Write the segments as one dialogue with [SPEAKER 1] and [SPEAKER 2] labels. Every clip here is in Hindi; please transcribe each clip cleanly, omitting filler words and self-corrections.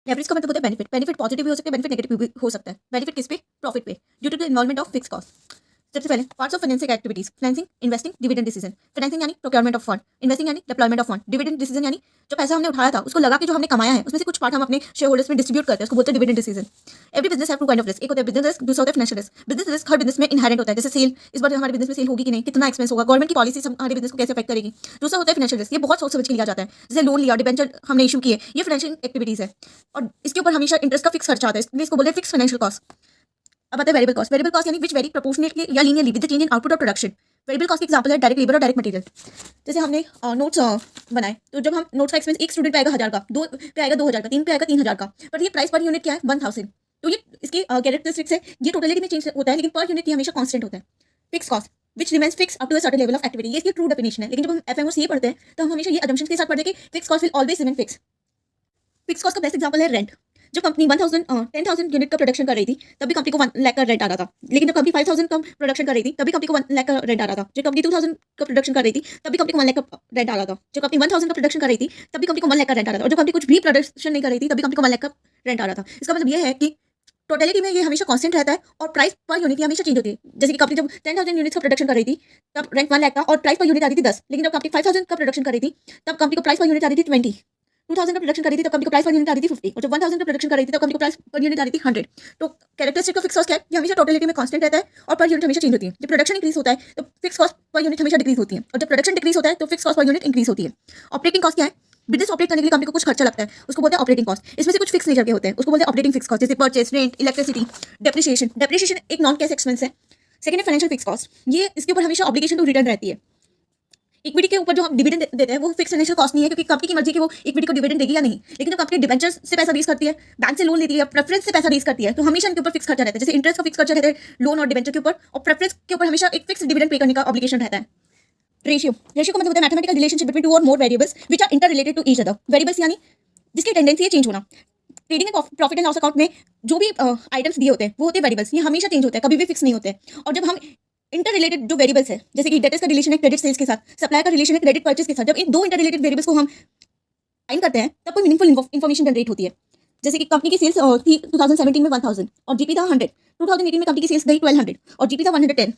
[SPEAKER 1] लेवरेज का मतलब होता है बेनिफिट। बेनिफिट पॉजिटिव भी हो सकता है, बेनिफिट नेगेटिव भी हो सकता है। बेनिफिट किस पे? प्रॉफिट पे, due to the involvement of fix cost. सबसे पहले parts of financing activities, financing, investing, dividend decision. Financing यानी प्रोक्योरमेंट ऑफ फंड, इन्वेस्टिंग यानी deployment of fund, dividend decision यानी जो पैसा हमने उठाया था उसको लगा के जो हमने कमाया है उसमें से कुछ पार्ट हम अपने शेयर होल्डर्स में डिस्ट्रीब्यूट करते हैं, उसको बोलते हैं dividend decision. Every business have two kind of risk, एक होता है बिजनेस रिस्क, दूसरा होता है फाइनेंशियल रिस्क। बिजनेस रिस्क हर बिजनेस में इनहेरेंट होता है, जैसे सेल, इस बार हमारे बिजनेस में सेल होगी कि नहीं, कितना एक्सपेंस होगा, गवर्नमेंट की पॉलिसी हमारे बिजनेस को कैसे अफेक्ट करेगी। दूसरा होता है फाइनेंशियल रिस्क, ये बहुत सोच समझ के लिया जाता है, जैसे लोन लिया, डिबेंचर हमने इशू किए, ये फाइनेंशियल एक्टिविटीज है और इसके ऊपर हमेशा इंटरेस्ट का फिक्स खर्चा आता है, इसलिए इसको बोलते हैं फिक्स फाइनेंशियल कॉस्ट। अब आता है वेरिएबल कॉस्ट। वेरिएबल कॉस्ट यानी विच वेरी प्रोपोर्शनेटली या linearly with the change in output of production. Variable cost के एग्जांपल है डायरेक्ट लेबर और डायरेक्ट मटेरियल। जैसे हमने नोट्स बनाए, तो जब हम नोट्स का एक्सपेंस एक स्टूडेंट पे आएगा 1000 का, दो पे आएगा 2000 का, तीन पे आएगा 3000 का, पर ये प्राइस पर यूनिट क्या है 1000। तो ये इसकी कैरेक्टरिस्टिक्स है, ये टोटलिटी में चेंज होता है लेकिन पर यूनिट ये हमेशा कांस्टेंट होता है। Fix cost which remains fix up to a certain level of activity, ये इसकी ट्रू डेफिनेशन है। लेकिन जब हम एफएमओ सीए पढ़ते हैं तो हम हमेशा ये असम्पशन के साथ पढ़ते हैं कि fix cost will always remain fix. Fix cost का बेस्ट एग्जांपल है रेंट। जब कंपनी 10,000 यूनिट का प्रोडक्शन कर रही थी तब भी कंपनी को 1 लाख का रेंट आ रहा था, लेकिन जब कंपनी 5,000 का प्रोडक्शन कर रही थी तब भी कंपनी को 1 लाख का रेंट आ रहा था। जब कंपनी 2,000 का प्रोडक्शन कर रही थी तब भी कंपनी को 1 लाख का रेंट आ रहा था। जब कंपनी 1,000 का प्रोडक्शन कर रही थी तब भी कंपनी को 1 लाख का रेंट आ रहा था, और जब कंपनी कुछ भी प्रोडक्शन नहीं कर रही थी तभी कंपनी को 1 लाख का रेंट आ रहा था। इसका मतलब ये है कि टोटलिटी में ये हमेशा कांस्टेंट रहता है और प्राइस पर यूनिट हमेशा चेंज होती है। जैसे कि कंपनी जब 10,000 यूनिट्स का प्रोडक्शन कर रही थी तब रेंट 1 लाख था और प्राइस पर यूनिट आती थी 10, लेकिन जब कंपनी 5,000 का प्रोडक्शन कर रही थी तब कंपनी को प्राइस पर यूनिट आती थी 20। 2,000 का प्रोडक्शन कर रही थी तब कंपनी को प्राइस पर यूनिट आ रही थी 50, और जब 1,000 का प्रोडक्शन कर रही थी तब कंपनी को प्राइस पर यूनिट आ रही थी 100। तो कैरेक्टरिस्टिक ऑफ फिक्स कॉस्ट क्या है? ये हमेशा टोटलिटी में कांस्टेंट रहता है और पर यूनिट हमेशा चेंज होती है। जब प्रोडक्शन इंक्रीज होता है तो फिक्स कॉस्ट पर यूनिट हमेशा डिक्रीज होती है, और जब प्रोडक्शन डिक्रीज होता है तो fix cost per unit increase होती है। ऑपरेटिंग कॉस्ट क्या है? बिजनेस ऑपरेट करने के लिए कंपनी को कुछ खर्चा लगता है, उसको बोलते हैं ऑपरेटिंग कॉस्ट। इसमें से कुछ फिक्स नेचर के होते हैं, उसको बोलते हैं ऑपरेटिंग फिक्स कॉस्ट, जैसे purchase, rent, electricity, depreciation. Depreciation एक नॉन कैश एक्सपेंस है। सेकंड है फाइनेंशियल फिक्स कॉस्ट, ये इसके ऊपर हमेशा ऑब्लिगेशन टू रिटर्न रहती है। इक्विटी के ऊपर जो हम डिविडेंड देते हैं वो फिक्स फाइनेंशियल कॉस्ट नहीं है, क्योंकि कंपनी की मर्जी कि वो इक्विटी को डिविडेंड देगी या नहीं। लेकिन जब कंपनी डिबेंचर से पैसा रेज करती है, बैंक से लोन लेती है, प्रेफरेंस से पैसा रेज करती है, तो हमेशा इनके ऊपर फिक्स खर्चा रहता है। जैसे इंटरेस्ट का फिक्स खर्चा रहता है लोन और डिबेंचर के ऊपर, और प्रेफरेंस के ऊपर हमेशा एक फिक्स डिविडेंड पे करने का ऑब्लिगेशन रहता है। रेशियो का मतलब होता है मैथमेटिकल रिलेशनशिप बिटवीन टू और more variables which are interrelated to each other. Variables यानी जिसकी टेंडेंसी है चेंज होना। Trading and profit and loss account में जो भी आइटम्स दिए होते हैं वो होते हैं वेरिएबल्स, ये हमेशा चेंज होते हैं, कभी भी फिक्स नहीं होते। और जब हम इंटर रिलेटेड जो वेरिएबल्स है, जैसे कि डेटर्स का रिलेशन है क्रेडिट सेल्स के साथ, सप्लाई का रिलेशन है क्रेडिट परचेस के साथ, जब इन दो इंटर रिलेटेड वेरिएबल्स को हम फाइंड करते हैं तब कोई मीनिंगफुल इन्फॉर्मेशन जनरेट होती है। जैसे कि कंपनी की सेल्स थी 2017 में 1000 और जीपी था 100, 2018 में कंपनी की सेल्स गई 1200 और जीपी था 110।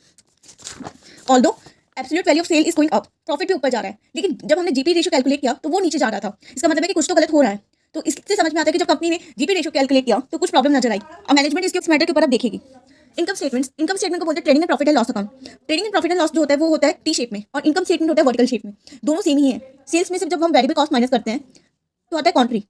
[SPEAKER 1] Although absolute value of sale is going up, profit भी ऊपर जा रहा है, लेकिन जब हमने जीपी रेशियो कैलकुलेट किया तो वो नीचे जा रहा था। इसका मतलब है कि कुछ तो गलत हो रहा है। तो इससे समझ में आता है कि जब कंपनी ने जीपी रेशियो कैलकुलेट किया तो कुछ प्रॉब्लम नजर आई, और मैनेजमेंट इसके मैटर के ऊपर अब देखेगी। इनकम स्टेटमेंट को बोलते हैं trading and profit and loss account. Trading and profit and loss जो होता है वो होता है टी शेप में, और इनकम स्टेटमेंट होता है वर्टिकल शेप में। दोनों सेम ही है। सेल्स में से जब हम वेरिएबल कॉस्ट माइनस करते हैं तो आता है कॉन्ट्री।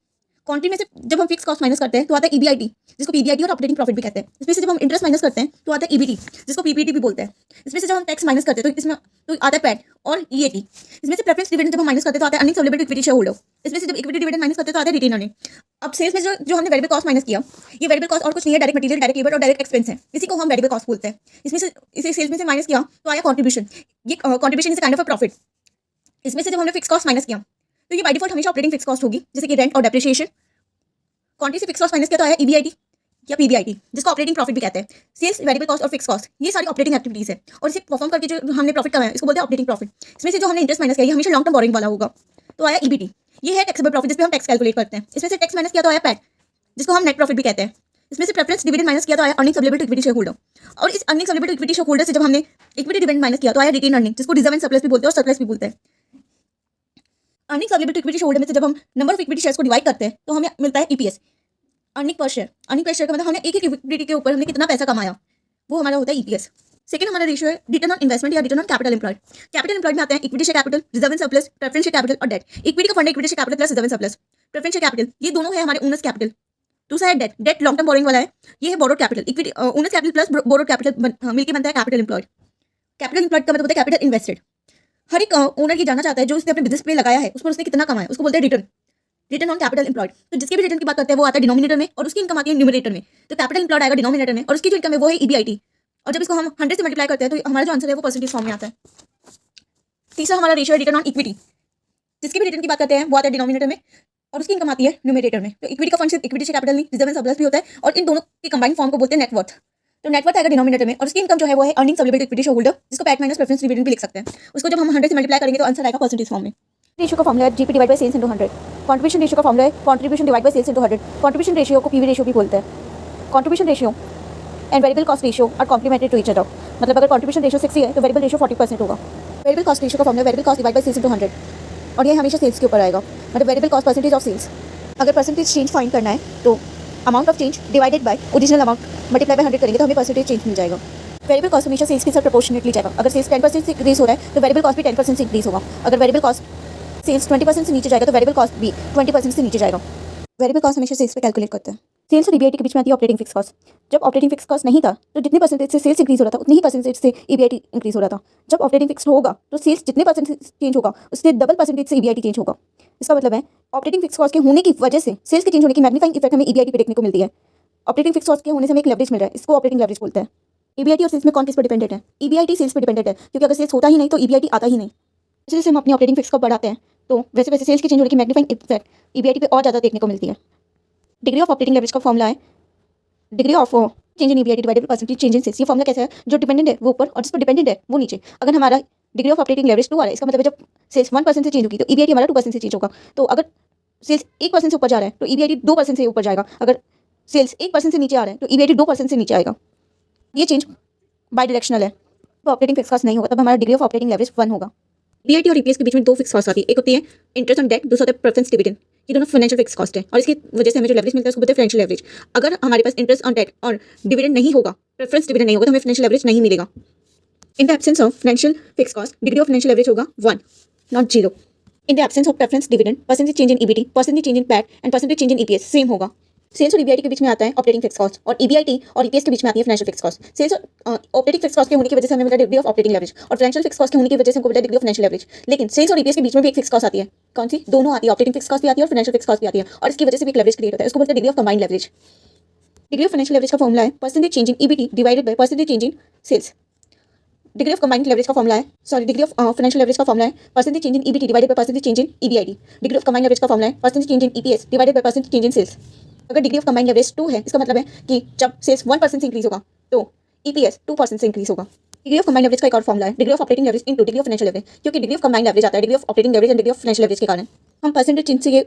[SPEAKER 1] कॉन्ट्री में से जब हम फिक्स कॉस्ट माइनस करते हैं तो आता है ईबीआईटी, जिसको पीबीआईटी और ऑपरेटिंग प्रॉफिट भी कहते हैं। इसमें से जब हम इंटरेस्ट माइनस करते हैं तो आता है ईबीटी, जिसको पीपीटी भी बोलते हैं। इसमें से जब हम टैक्स माइनस करते हैं तो इसमें तो आता है पैट और ईएटी। इसमें से प्रेफरेंस डिविडेंड जब हम माइनस करते हैं तो आता है earnings available to equity shareholder. इसमें से जब इक्विटी डिविडेंड माइनस करते हैं तो आता है रिटेन अर्निंग। अब सेल्स में जो हमने वेरिएबल कॉस्ट माइनस किया, ये वेरिएबल कॉस्ट और कुछ नहीं है, डायरेक्ट मटेरियल, डायरेक्ट लेबर और डायरेक्ट एक्सपेंस है, इसी को हम वेरिएबल कॉस्ट बोलते हैं। इसमें से इसे सेल्स में से माइनस किया तो आया कॉन्ट्रीब्यूशन। ये contribution is kind of a profit. इसमें से जब हमने फिक्स कॉस्ट माइनस किया तो ये बाय डिफॉल्ट हमेशा ऑपरेटिंग फिक्स कॉस्ट होगी, जैसे कि रेंट और डेप्रिसिएशन। क्वांटिटी से फिक्स कॉस्ट माइनस किया तो आया ईबीआईटी या पीबीआईटी, जिसको ऑपरेटिंग प्रॉफिट भी कहते हैं। सेल्स, वेरिएबल कॉस्ट और फिक्स कॉस्ट ये सारी ऑपरेटिंग एक्टिविटीज है, और इसे परफॉर्म करके जो हमने प्रॉफिट कमाया इसको बोलते हैं ऑपरेटिंग प्रॉफिट। इसमें से जो हमने इंटरेस्ट माइनस किया ये हमेशा लॉन्ग टर्म बोरिंग वाला होगा, तो आया ईबीटी। ये है टैक्सेबल प्रॉफिट, जिसपे हम टैक्स कैलकुलेट करते हैं। इसमें से टैक्स माइनस किया तो आया पैट, जिसको हम नेट प्रॉफिट भी कहते हैं। इसमें से प्रेफरेंस डिविडेंड माइनस किया तो आया earnings available to equity shareholder, और इस earnings available to equity shareholder से जब हमने इक्विटी डिविडेंड माइनस किया तो आया रिटेन अर्निंग, जिसको रिजर्व एंड सरप्लस भी बोलते हैं और सरप्लस भी बोलते हैं। Earnings available to equity shareholder में से जब हम नंबर ऑफ इक्विटी शेयर्स को डिवाइड करते हैं तो हमें मिलता है EPS, earning per share. Earning per share का मतलब हमने एक इक्विटी के ऊपर हमने कितना पैसा कमाया, वो हमारा होता है ईपीएस। सेकंड हमारा रेशियो है रिटर्न ऑन इन्वेस्टमेंट या return on capital employed. Capital employed में आते हैं equity share capital, reserve and surplus, preference share capital और डेट। इक्विटी का फंड है equity share capital plus reserve and surplus. Preference share capital ये दोनों है हमारे ओनर्स कैपिटल। दूसरा है debt. Debt long term borrowing वाला है, ये है borrowed capital. Equity owners capital plus borrowed capital मिलकर बनता है कैपिटल एम्प्लॉयड। कैपिटल एम्प्लॉयड का मतलब होता है कैपिटल इन्वेस्टेड। हर एक ओनर ये जानना चाहता है जो उसने अपने बिजनेस पे लगाया है उस पर उसने कितना कमाया, उसको बोलते हैं return. Return on capital employed. तो जिसके भी रिटर्न की बात करते हैं वो आता है डिनोमिनेटर में, और उसकी इनकम आती है न्यूमरेटर में। तो कैपिटल एम्प्लॉयड आएगा डिनोमिनेटर में, और उसकी जो इनकम है वो है ईबीआईटी, और जब इसको हम 100 से मल्टीप्लाई करते हैं तो हमारा जो आंसर है वो परसेंटेज फॉर्म में आता है। तीसरा हमारा रेशियो है रिटर्न ऑन इक्विटी। जिसके भी रिटर्न की बात करते हैं वो आता है डिनोमिनेटर में, और उसकी इनकम आती है न्यूमरेटर में। तो इक्विटी का फंड सिर्फ इक्विटी से कैपिटल नहीं, रिजर्व एंड सरप्लस भी होता है, और इन दोनों की कंबाइंड फॉर्म को बोलते हैं नेटवर्थ। तो नेटवर्थ आएगा डिनोमिनेटर में, और उसकी इनकम जो है वो है earnings available to equity shareholder, जिसको पैट माइनस प्रेफरेंस डिविडेंड भी लिख सकते हैं। उसको जब हम 100 से मल्टीप्लाई करेंगे तो आंसर आएगा परसेंटेज फॉर्म में। रेशियो का फॉर्मूला है GP divide by sales into 100। Contribution ratio का फॉर्मूला है contribution divide by sales into 100। Contribution ratio को पीवी रेशियो भी बोलते हैं। Contribution ratio and variable cost ratio are complementary to each other. मतलब अगर कंट्रीब्यूशन रेशियो 60 है तो वेरिएबल रेशियो 40% होगा। वेरिएबल कॉस्ट रेशियो का formula variable cost divide by sales into 100 और ये हमेशा सेल्स के ऊपर आएगा। मतलब variable cost percentage of sales. अगर परसेंटेज चेंज फाइंड करना है तो amount of change divided by original amount multiply by 100 करेंगे तो हमें परसेंटेज चेंज मिल जाएगा। वेरिएबल कॉस्ट हमेशा सेल्स के साथ प्रोपोर्शनेटली जाएगा। अगर सेल्स 10% से इंक्रीज हो रहा है तो वेरिएबल कॉस्ट भी 10% से इंक्रीज होगा। अगर वेरिएबल कॉस्ट सेल्स 20% से नीचे जाएगा तो वेरिएबल कॉस्ट भी 20% से नीचे जाएगा। वेरिएबल कॉस्ट हमेशा सेल्स पे कैलकुलेट करते हैं। सेल्स और ईबीआईटी के बीच में आती है ऑपरेटिंग फिक्स कॉस्ट। जब ऑपरेटिंग फिक्स कॉस्ट नहीं था तो जितने परसेंटेज से सेल्स इंक्रीज हो रहा था उतनी ही परसेंटेज से ईबीआईटी इंक्रीज हो रहा था। जब ऑपरेटिंग फिक्स होगा तो सेल्स जितने परसेंटेज चेंज होगा उससे डबल परसेंटेज से ईबीआईटी चेंज होगा। इसका मतलब है ऑपरेटिंग फिक्स कॉस्ट के होने की वजह से सेल्स के चेंज होने की मैग्नीफाइंग इफेक्ट हमें ईबीआईटी पे देखने को मिलती है। ऑपरेटिंग फिक्स कॉस्ट के होने से हमें एक लेवरेज मिल रहा है, इसको ऑपरेटिंग लेवरेज बोलते हैं। ईबीआईटी और सेल्स में कौन किस पर डिपेंडेंट है? ईबीआईटी सेल्स पर डिपेंडेंट है क्योंकि अगर सेल्स होता ही नहीं तो ईबीआईटी आता ही नहीं। जैसे हम अपनी ऑपरेटिंग फिक्स को बढ़ाते हैं तो वैसे वैसे सेल्स के चेंज होने की मैग्नीफाइंग इफेक्ट ईबीआईटी पे और ज़्यादा देखने को मिलती है। डिग्री ऑफ ऑपरेटिंग लेवरेज का फॉर्मूला है degree of change in EBIT divided by percentage change in sales. ये फॉर्मूला कैसा है? जो डिपेंडेंट है वो ऊपर और जिस पर डिपेंडेंट है वो नीचे। अगर हमारा डिग्री ऑफ ऑपरेटिंग लेवरेज 2 आ रहा है इसका मतलब है जब सेल्स 1% से चेंज होगी तो ईबीआईटी हमारा 2% से चेंज होगा। तो अगर सेल्स 1% से ऊपर जा रहा है तो ईबीआईटी 2% से ऊपर जाएगा। अगर सेल्स 1% से नीचे आ रहा है तो ईबीआईटी 2% से नीचे आएगा। ये चेंज बाई डायरेक्शनल है। तो ऑपरेटिंग फिक्स कॉस्ट नहीं होगा तब हमारा डिग्री ऑफ ऑपरेटिंग लेवरेज 1 होगा। ईबीआईटी और ईपीएस के बीच में दो फिक्स कॉस्ट आती है। एक होती है इंटरेस्ट ऑन डेट, दूसरा होता है प्रेफरेंस डिविडेंड। ये दोनों फाइनेंशियल फिक्स कॉस्ट है और इसकी वजह से हमें जो लेवरेज मिलता है उसको बोलते हैं फाइनेंशियल लेवरेज। अगर हमारे पास इंटरेस्ट ऑन डेट और डिविडेंड नहीं होगा, प्रेफरेंस डिविडेंड नहीं होगा तो हमें फाइनेंशियल लेवरेज नहीं मिलेगा। In the absence of financial fix cost degree of financial leverage होगा 1 not 0। In the absence of preference dividend percentage change in EBT, percentage change in PAT and percentage change in EPS same होगा। सेल्स और ईबीआईटी के बीच में आता है ऑपरेटिंग फिक्स कॉस्ट और ईबीआईटी और ईपीएस के बीच में आती है फाइनेंशियल फिक्स कॉस्ट। सेल्स और ऑपरेटिंग फिक्स कॉस्ट के होने की वजह से हमें मिलता है डिग्री ऑफ ऑपरेटिंग लेवरेज और फाइनेंशियल फिक्स कॉस्ट के होने की वजह से हमको मिलता है डिग्री ऑफ फाइनेंशियल लेवरेज। लेकिन सेल्स और ईपीएस के बीच में भी एक फिक्स कॉस्ट आती है। कौन सी? दोनों आती है। ऑपरेटिंग फिक्स कॉस्ट भी आती है और फाइनेंशियल फिक्स कॉस्ट भी आती है और इसकी वजह से भी एक लेवरेज क्रिएट होता है। इसको बोलते हैं degree of combined leverage. Degree of financial leverage का फॉर्मूला है percentage change in EBT divided by percentage change in sales. Degree of combined leverage का फॉर्मूला है डिग्री ऑफ फाइनेंशियल लेवरेज का फॉर्मूला है percentage change in EBT divided by percentage change in EBIT. Degree of combined leverage का फॉर्मूला है percentage change in EPS divided by percentage change in sales. अगर डिग्री ऑफ कंबाइंड लेवरेज 2 है इसका मतलब है कि जब सेल्स 1% से इंक्रीज होगा तो ईपीएस 2% से इंक्रीज होगा। डिग्री ऑफ कंबाइंड लेवरेज का एक और फॉर्मूला है degree of operating leverage into degree of financial leverage, क्योंकि डिग्री ऑफ कंबाइंड लेवरेज आता है degree of operating leverage and degree of financial leverage के कारण। हम परसेंटेज चेंज से ये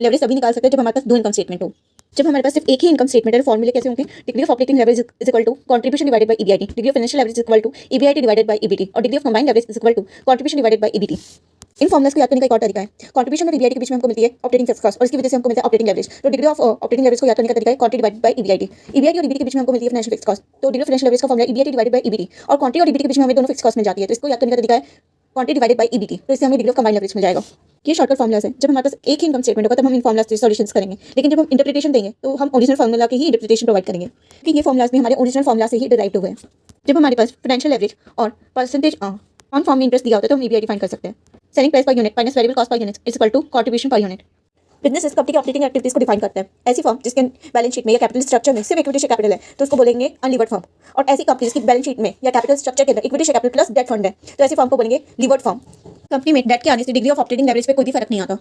[SPEAKER 1] लेवरेज तभी निकाल सकते हैं जब हमारे पास दो इनकम स्टेटमेंट हो। जब हमारे पास सिर्फ एक ही इनकम स्टेटमेंट है फॉर्मूले कैसे होंगे? Degree of operating leverage is equal to contribution divided by EBIT, degree of financial leverage is equal to EBIT divided by EBT और degree of combined leverage is equal to contribution divided by EBT. इन फॉर्मुलास को याद करने का एक और तरीका है। कंट्रीब्यूशन और ईबीआईटी के बीच में हमको मिलती है ऑपरेटिंग फिक्स कॉस्ट और इसकी वजह से हमको मिलता है ऑपरेटिंग लेवरेज। तो डिग्री ऑफ ऑपरेटिंग लेवरेज को याद करने का तरीका है quantity divided by EBIT. EBIT और ईबीटी के बीच में हमको मिलती है फाइनेंशियल फिक्स कॉस्ट। तो डिग्री ऑफ फाइनेंशियल लेवरेज का formula EBIT divided by EBT और क्वांटिटी और ईबीटी के बीच में हमें दोनों फिक्स कॉस्ट मिल जाती है। तो इसको याद करने का तरीका है क्वांटिटी डिवाइडेड बाय ईबीटी। तो इससे हमें डिग्री ऑफ कंबाइंड लेवरेज मिल जाएगा। ये शॉर्टकट फॉर्मुलास है। जब हमारे पास एक ही इनकम स्टेटमेंट होगा तब हम इन फॉर्मुलास से सॉल्यूशंस करेंगे, लेकिन जब हम इंटरप्रिटेशन देंगे तो हम ओरिजिनल फॉर्मुला की ही इंटरप्रिटेशन प्रोवाइड करेंगे क्योंकि ये फॉर्मुलास भी हमारे ओरिजिनल फॉर्मुला से ही डिराइव्ड हुए हैं। जब हमारे पास फाइनेंशियल लेवरेज और परसेंटेज ऑन फॉर्म में इंटरेस्ट दिया होता है तो हम ईबीआईटी फाइंड कर सकते हैं। Selling price per unit minus variable cost per unit is equal to contribution per unit. Business इस कंपनी की ऑपरेटिंग एक्टिविटीज को डिफाइन करता है। ऐसी फर्म जिसके बैलेंस शीट में या कैपिटल स्ट्रक्चर में सिर्फ इक्विटी शेयर कैपिटल है तो उसको बोलेंगे अनलीवर्ड फर्म। और ऐसी कंपनी जिसकी बैलेंस शीट में या कैपिटल स्ट्रक्चर के अंदर equity share capital plus debt fund है तो ऐसी फर्म को बोलेंगे लीवर्ड फर्म। कंपनी में डेट के आने से डिग्री ऑफ ऑपरेटिंग लेवरेज पे कोई भी फर्क नहीं आता।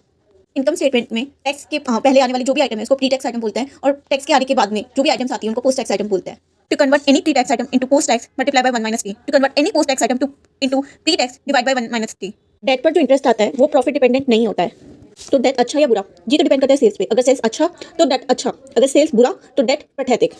[SPEAKER 1] इनकम स्टेटमेंट में टैक्स के पहले आने वाली जो भी आइटम है उसको प्री टैक्स आइटम बोलते हैं और टैक्स के आने के बाद में जो भी आइटम्स आती हैं उनको पोस्ट टैक्स आइटम बोलते हैं। To convert any pre tax item into post tax multiply by 1 minus T. To convert any post tax item into pre tax divide by 1 minus T. Debt पर जो इंटरेस्ट आता है वो प्रॉफिट डिपेंडेंट नहीं होता है। तो डेट अच्छा या बुरा ये तो डिपेंड करता है सेल्स पे। अगर सेल्स अच्छा तो डेट अच्छा, अगर सेल्स बुरा तो डेट पैथेटिक।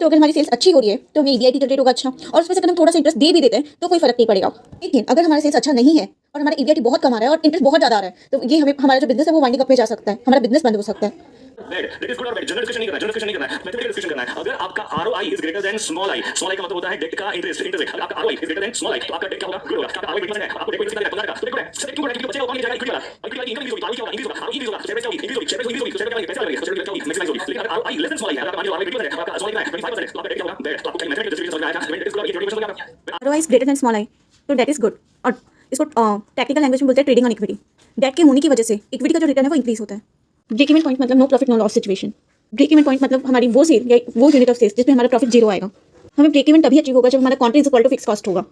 [SPEAKER 1] तो अगर हमारी सेल्स अच्छी हो रही है तो हमें ईबीआईटी जनरेट होगा अच्छा और उसमें से अगर हम थोड़ा सा इंटरेस्ट दे भी देते हैं तो कोई फर्क नहीं पड़ेगा। लेकिन अगर हमारा सेल्स अच्छा नहीं है और हमारा ईबीआईटी बहुत कम आ रहा है और इंटरेस्ट बहुत ज़्यादा आ रहा है तो ये हमें हमारा जो बिजनेस है वो वाइंडिंग अप में जा सकता है, हमारा बिजनेस बंद हो सकता है।
[SPEAKER 2] दैट इज गुड और बैड जनरल डिस्कशन नहीं करना है, जनरल डिस्कशन नहीं करना है, मैथमेटिकल डिस्कशन करना है। अगर आपका ROI is greater than small I का मतलब होता है डेट का इंटरेस्ट। अगर आपका ROI is greater than small I तो आपका डेट क्या होगा? गुड होगा। आपका आरओआई 20% है, आपको डेट को इंक्रीज करना है तो देखो सर क्यों क्योंकि बचेगा कौन ले जाएगा? इक्विटी वाला। इक्विटी वाली इनकम इंक्रीज होगी, क्या होगा? इंक्रीज होगा, इंक्रीज होगा, शेयर प्राइस होगी, इंक्रीज होगी, शेयर प्राइस इंक्रीज होगी, शेयर प्राइस पैसा लगेगा, शेयर प्राइस होगी, मैक्सिमाइज होगी। लेकिन अगर ROI less than small I है, आपका आरओआई 20% है, आपका स्मॉल आई 25% है तो आपका डेट क्या होगा? डेट। तो आपको मैथमेटिकल डिस्कशन समझ में आया था? डेट इज गुड, ये 20% हो गया।
[SPEAKER 1] ROI is greater than small I तो डेट इज गुड और इसको टेक्निकल लैंग्वेज में बोलते हैं ट्रेडिंग ऑन इक्विटी। डेट के होने की वजह से इक्विटी का जो रिटर्न है वो इंक्रीज होता है। ब्रेक इवन पॉइंट मतलब no profit no loss situation. Break even point मतलब हमारी वो सेल या वो यूनिट ऑफ सेल्स जिसमें हमारा प्रॉफिट जीरो आएगा। हमें ब्रेक इवन तभी अचीव होगा जब हमारा quantity is equal to fix cost होगा